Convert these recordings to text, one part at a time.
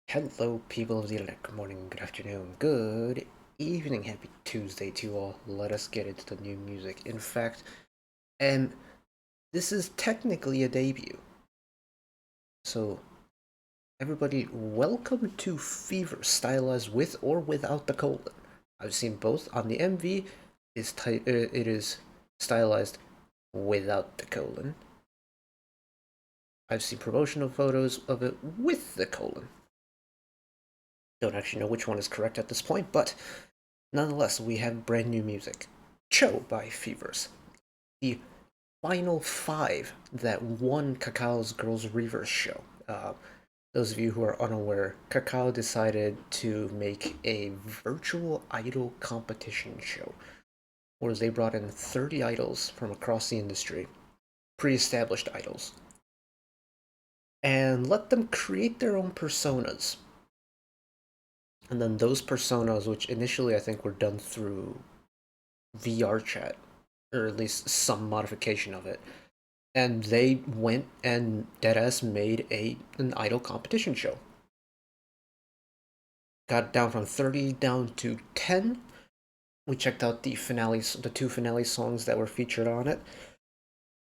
Hello, people of the internet. Good morning, good afternoon, good evening. Happy Tuesday to you all. Let us get into the new music. In fact, and this is technically a debut. So, everybody, welcome to Feverse, stylized with or without the colon. I've seen both. On the MV, it is stylized without the colon. I've seen promotional photos of it with the colon. Don't actually know which one is correct at this point, but nonetheless, we have brand new music. CHO by Feverse. The final five that won Kakao's Girls Reverse show. Those of you who are unaware, Kakao decided to make a virtual idol competition show where they brought in 30 idols from across the industry, pre-established idols, and let them create their own personas. And then those personas, which initially I think were done through VR chat, or at least some modification of it, and they went and deadass made an idol competition show. Got it down from 30 down to 10. We checked out the finales, the two finale songs that were featured on it.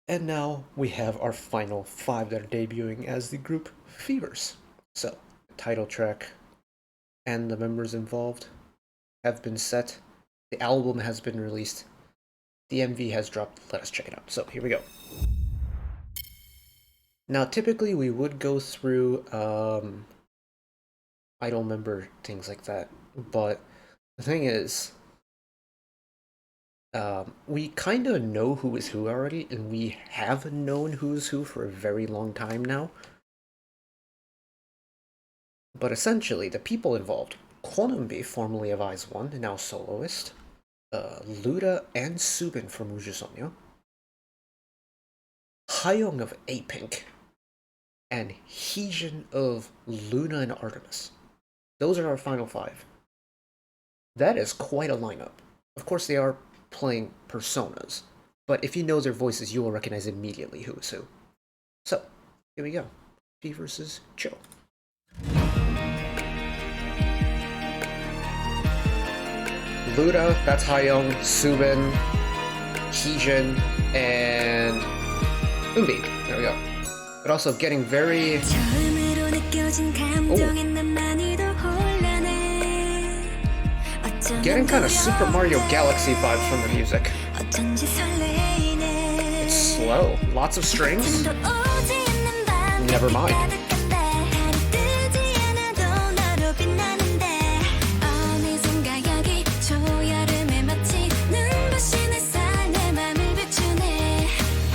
And now we have our final five that are debuting as the group Feverse. So, the title track and the members involved have been set. The album has been released. The MV has dropped. Let us check it out. So, here we go. Now, typically we would go through idol member things like that, but the thing is, we kind of know who is who already, and we have known who is who for a very long time now. But essentially, the people involved: Kwonumbi, formerly of IZ*ONE, and now soloist, Luda and Subin from Ujusonyo, Hayoung of A-Pink, and Heejin of Luna and Artemis. Those are our final five. That is quite a lineup. Of course, they are playing personas, but if you know their voices, you will recognize immediately who is who. So, here we go. Feverse CHO. Luda, that's Hayoung, Subin, Heejin, and Eunbi. There we go. But also getting very... Getting kind of Super Mario Galaxy vibes from the music. It's slow. Lots of strings. Never mind.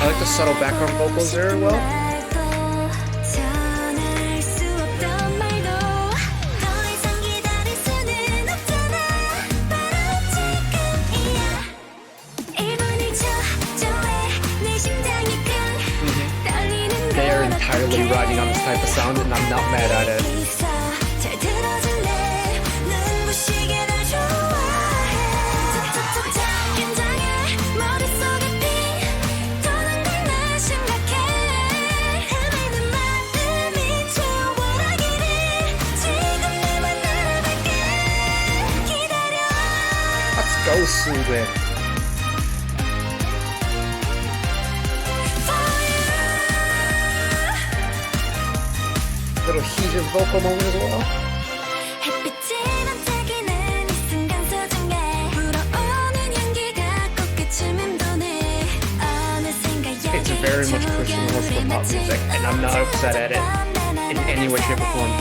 I like the subtle background vocals very well. They are entirely riding on this type of sound, and I'm not mad at it. Let's go, Subin. Little Heejin vocal moment as well. It's very much Christian worship pop music, and I'm not upset at it in any way, shape, or form.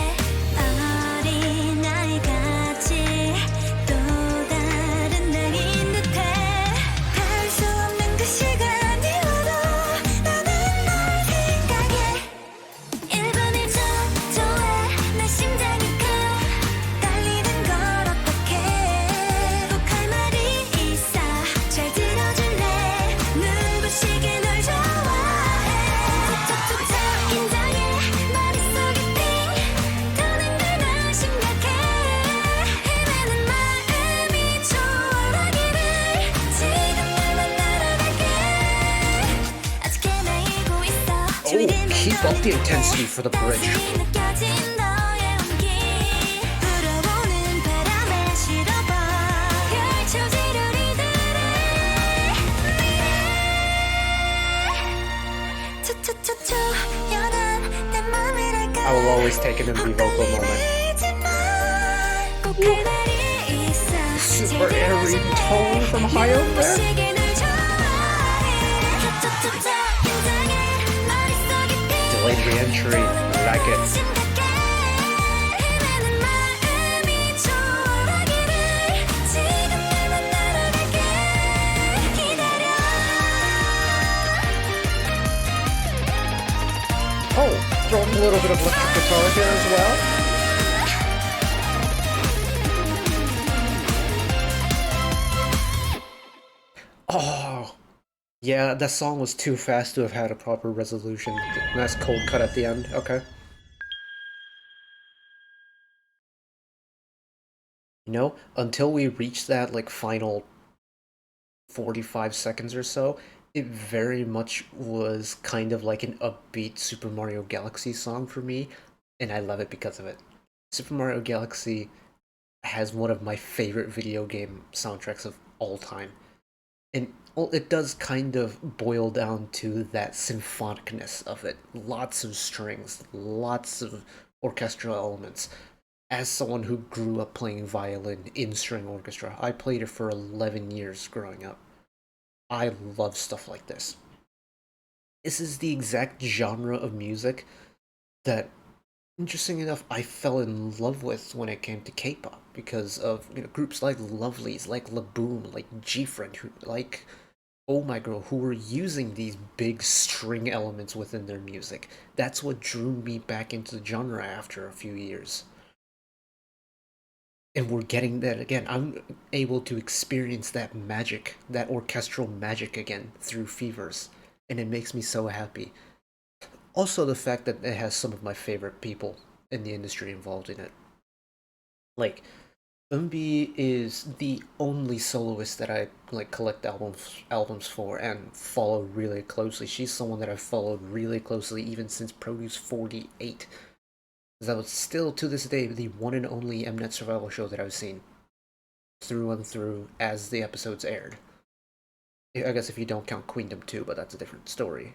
Keep up the intensity for the bridge. always take an MV vocal moment. Super airy tone from Hayoung there. Delayed re-entry, I like it. Oh, throwing a little bit of electric guitar here as well. Oh, yeah, that song was too fast to have had a proper resolution. Nice cold cut at the end. Okay. You know, until we reach that, like, final 45 seconds or so, it very much was kind of like an upbeat Super Mario Galaxy song for me, and I love it because of it. Super Mario Galaxy has one of my favorite video game soundtracks of all time. And well, it does kind of boil down to that symphonicness of it. Lots of strings, lots of orchestral elements. As someone who grew up playing violin in string orchestra, I played it for 11 years growing up. I love stuff like this. This is the exact genre of music that, interesting enough, I fell in love with when it came to K-pop because of groups like Lovelyz, like Laboom, like G-Friend, who like Oh My Girl, who were using these big string elements within their music. That's what drew me back into the genre after a few years. And we're getting that again. I'm able to experience that magic, that orchestral magic again through Feverse, and it makes me so happy. Also, the fact that it has some of my favorite people in the industry involved in it. Like, Eunbi is the only soloist that I like collect albums for and follow really closely. She's someone that I've followed really closely even since Produce 48. That was still to this day the one and only Mnet survival show that I've seen through and through as the episodes aired. I guess if you don't count Queendom 2, but that's a different story.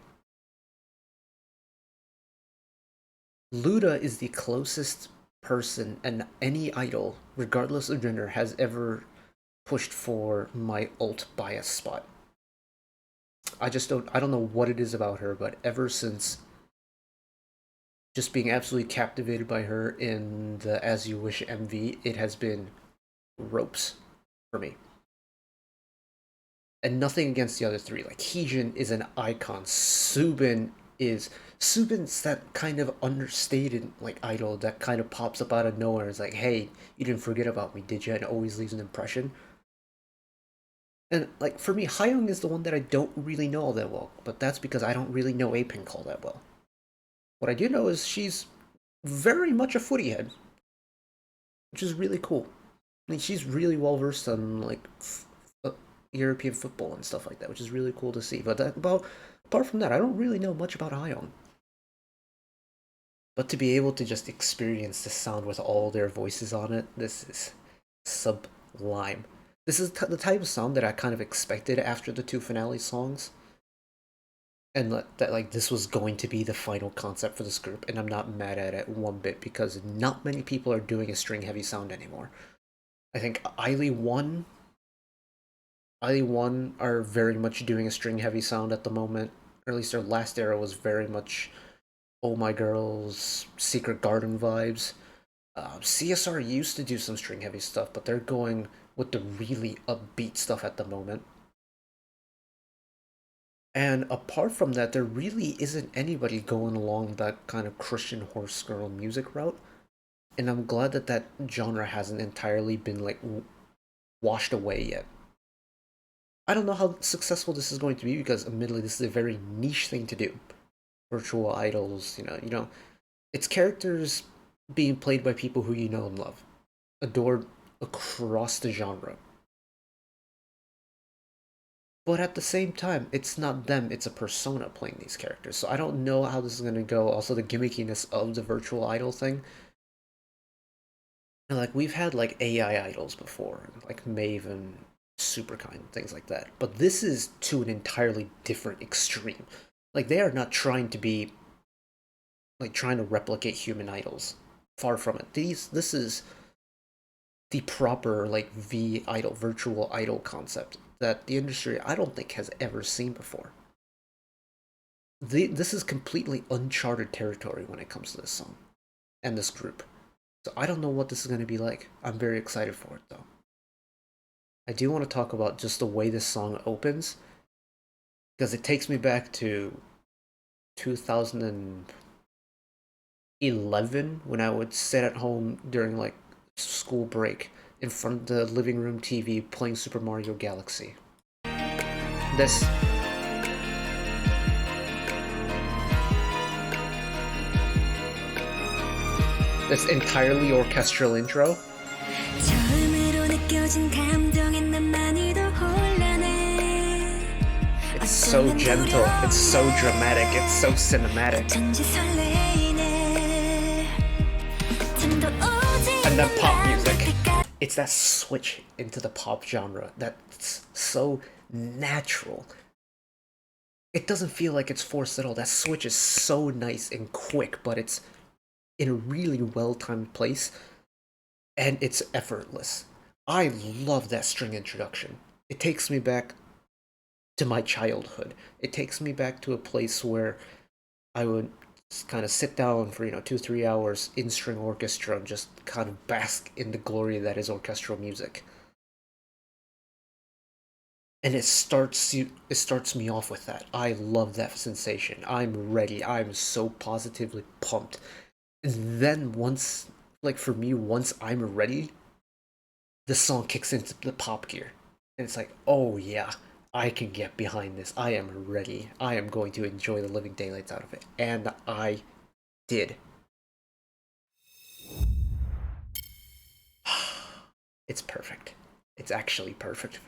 Luda is the closest person and any idol, regardless of gender, has ever pushed for my alt bias spot. I don't know what it is about her, but ever since just being absolutely captivated by her in the As You Wish MV, it has been ropes for me. And nothing against the other three. Like, Heejin is an icon. Subin's that kind of understated like idol that kind of pops up out of nowhere. It's like, hey, you didn't forget about me, did you? And always leaves an impression. And like for me, Hayoung is the one that I don't really know all that well, but that's because I don't really know A-Pink all that well. What I do know is she's very much a footy head, which is really cool. I mean, she's really well versed on like European football and stuff like that, which is really cool to see. But apart from that, I don't really know much about Hayoung. But to be able to just experience this sound with all their voices on it, this is sublime. This is the type of sound that I kind of expected after the two finale songs. And that like this was going to be the final concept for this group, and I'm not mad at it one bit because not many people are doing a string heavy sound anymore. I think ILY1 are very much doing a string heavy sound at the moment, or at least their last era was very much Oh My Girl's Secret Garden vibes. CSR used to do some string heavy stuff, but they're going with the really upbeat stuff at the moment. And apart from that, there really isn't anybody going along that kind of Christian horse girl music route. And I'm glad that that genre hasn't entirely been like washed away yet. I don't know how successful this is going to be because admittedly this is a very niche thing to do. Virtual idols, it's characters being played by people who you know and love, adored across the genre. But at the same time, it's not them, it's a persona playing these characters. So I don't know how this is going to go. Also, the gimmickiness of the virtual idol thing. And like, we've had like AI idols before, like Maven, Superkind, things like that. But this is to an entirely different extreme. Like, they are not trying to be like trying to replicate human idols. Far from it. This is the proper like V idol, virtual idol concept that the industry I don't think has ever seen before. This is completely uncharted territory when it comes to this song and this group. So I don't know what this is going to be like. I'm very excited for it though. I do want to talk about just the way this song opens because it takes me back to 2011 when I would sit at home during like school break in front of the living room TV playing Super Mario Galaxy. This entirely orchestral intro. It's so gentle, it's so dramatic, it's so cinematic. And then pop music. It's that switch into the pop genre that's so natural. It doesn't feel like it's forced at all. That switch is so nice and quick, but it's in a really well-timed place, and it's effortless. I love that string introduction. It takes me back to my childhood. It takes me back to a place where I would kind of sit down for 2-3 hours in string orchestra and just kind of bask in the glory that is orchestral music. And it starts me off with that. I love that sensation. I'm ready. I'm so positively pumped. And then once, like for me, once I'm ready, the song kicks into the pop gear. And it's like, oh yeah, I can get behind this. I am ready. I am going to enjoy the living daylights out of it. And I did. It's perfect. It's actually perfect.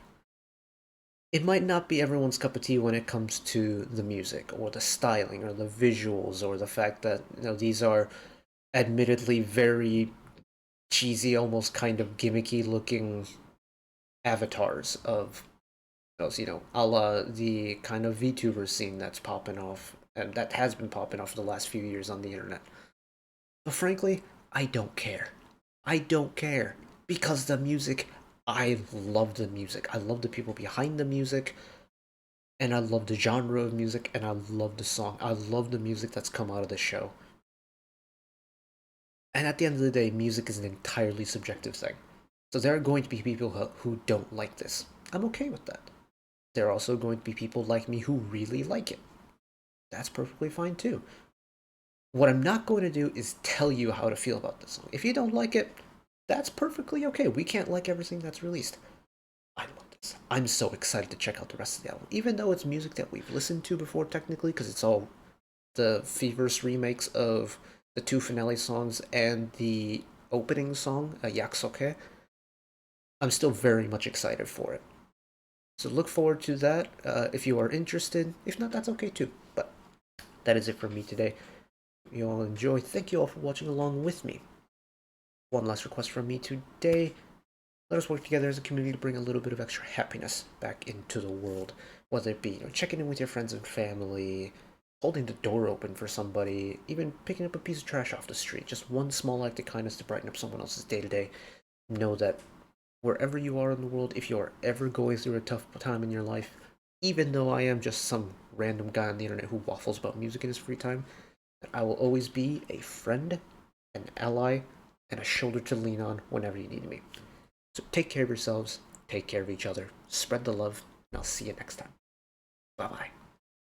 It might not be everyone's cup of tea when it comes to the music or the styling or the visuals or the fact that these are admittedly very cheesy, almost kind of gimmicky looking avatars of those, a la the kind of VTuber scene that's popping off and that has been popping off for the last few years on the internet. But frankly, I don't care. I don't care because the music, I love the music. I love the people behind the music, and I love the genre of music, and I love the song. I love the music that's come out of the show. And at the end of the day, music is an entirely subjective thing. So there are going to be people who don't like this. I'm okay with that. There are also going to be people like me who really like it. That's perfectly fine too. What I'm not going to do is tell you how to feel about this song. If you don't like it, that's perfectly okay. We can't like everything that's released. I love this. I'm so excited to check out the rest of the album. Even though it's music that we've listened to before technically, because it's all the Feverse remakes of the two finale songs and the opening song, Yaksoke, I'm still very much excited for it. So look forward to that if you are interested. If not, that's okay too. But that is it for me today. You all enjoy. Thank you all for watching along with me. One last request from me today. Let us work together as a community to bring a little bit of extra happiness back into the world. Whether it be checking in with your friends and family, holding the door open for somebody, even picking up a piece of trash off the street. Just one small act of kindness to brighten up someone else's day-to-day. Know that wherever you are in the world, if you are ever going through a tough time in your life, even though I am just some random guy on the internet who waffles about music in his free time, I will always be a friend, an ally, and a shoulder to lean on whenever you need me. So take care of yourselves, take care of each other, spread the love, and I'll see you next time. Bye-bye.